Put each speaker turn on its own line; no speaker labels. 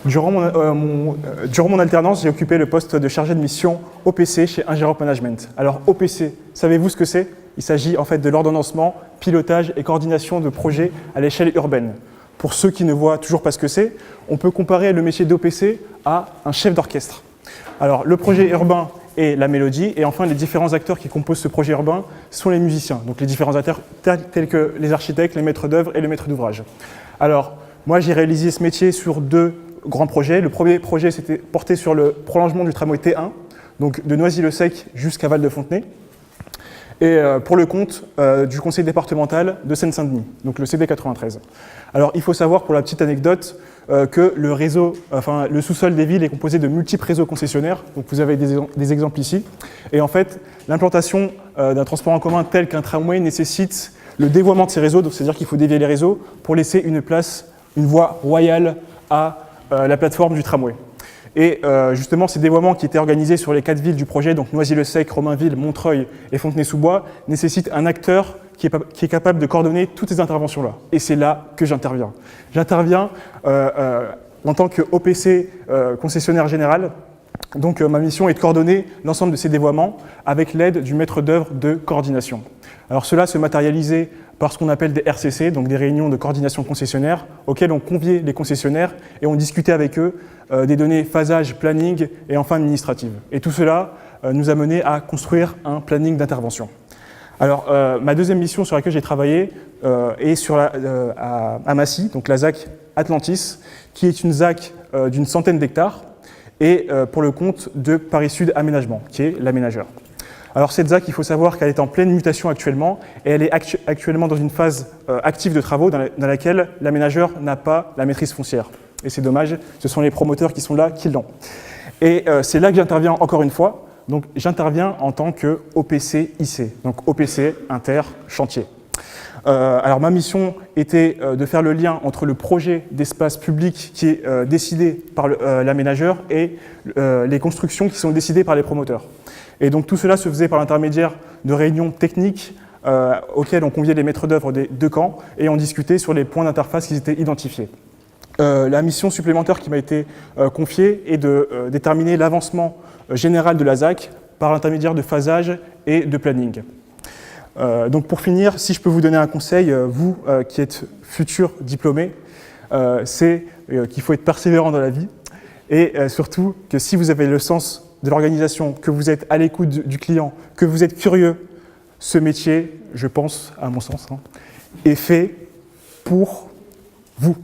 Durant mon alternance, j'ai occupé le poste de chargé de mission OPC chez Ingérop Management. Alors OPC, savez-vous ce que c'est? Il s'agit en fait de l'ordonnancement, pilotage et coordination de projets à l'échelle urbaine. Pour ceux qui ne voient toujours pas ce que c'est, on peut comparer le métier d'OPC à un chef d'orchestre. Alors le projet urbain est la mélodie, et enfin les différents acteurs qui composent ce projet urbain sont les musiciens, donc les différents acteurs tels que les architectes, les maîtres d'œuvre et les maîtres d'ouvrage. Alors moi j'ai réalisé ce métier sur deux grands projets. Le premier projet s'était porté sur le prolongement du tramway T1, donc de Noisy-le-Sec jusqu'à Val-de-Fontenay, et pour le compte du conseil départemental de Seine-Saint-Denis, donc le CD 93. Alors il faut savoir, pour la petite anecdote, que le sous-sol des villes est composé de multiples réseaux concessionnaires, donc vous avez des exemples ici, et en fait l'implantation d'un transport en commun tel qu'un tramway nécessite le dévoiement de ces réseaux, c'est-à-dire qu'il faut dévier les réseaux pour laisser une voie royale à la plateforme du tramway. Et justement, ces dévoiements qui étaient organisés sur les 4 villes du projet, donc Noisy-le-Sec, Romainville, Montreuil et Fontenay-sous-Bois, nécessitent un acteur qui est capable de coordonner toutes ces interventions-là. Et c'est là que j'interviens. J'interviens en tant que OPC concessionnaire général. Donc ma mission est de coordonner l'ensemble de ces dévoiements avec l'aide du maître d'œuvre de coordination. Alors cela se matérialisait par ce qu'on appelle des RCC, donc des réunions de coordination concessionnaire, auxquelles on conviait les concessionnaires et on discutait avec eux des données phasage, planning et enfin administratives. Et tout cela nous a mené à construire un planning d'intervention. Alors ma deuxième mission sur laquelle j'ai travaillé est à Massy, donc la ZAC Atlantis, qui est une ZAC d'une centaine d'hectares, et pour le compte de Paris Sud Aménagement, qui est l'aménageur. Alors cette ZAC, il faut savoir qu'elle est en pleine mutation actuellement, et elle est actuellement dans une phase active de travaux dans laquelle l'aménageur n'a pas la maîtrise foncière. Et c'est dommage, ce sont les promoteurs qui sont là qui l'ont. Et c'est là que j'interviens encore une fois. Donc j'interviens en tant que OPC IC, donc OPC Inter Chantier. Alors ma mission était de faire le lien entre le projet d'espace public qui est décidé par l'aménageur et les constructions qui sont décidées par les promoteurs. Et donc tout cela se faisait par l'intermédiaire de réunions techniques auxquelles on conviait les maîtres d'œuvre des deux camps et on discutait sur les points d'interface qui étaient identifiés. La mission supplémentaire qui m'a été confiée est de déterminer l'avancement général de la ZAC par l'intermédiaire de phasage et de planning. Donc pour finir, si je peux vous donner un conseil, vous qui êtes futurs diplômés, c'est qu'il faut être persévérant dans la vie et surtout que si vous avez le sens de l'organisation, que vous êtes à l'écoute du client, que vous êtes curieux, ce métier, je pense, à mon sens, est fait pour vous.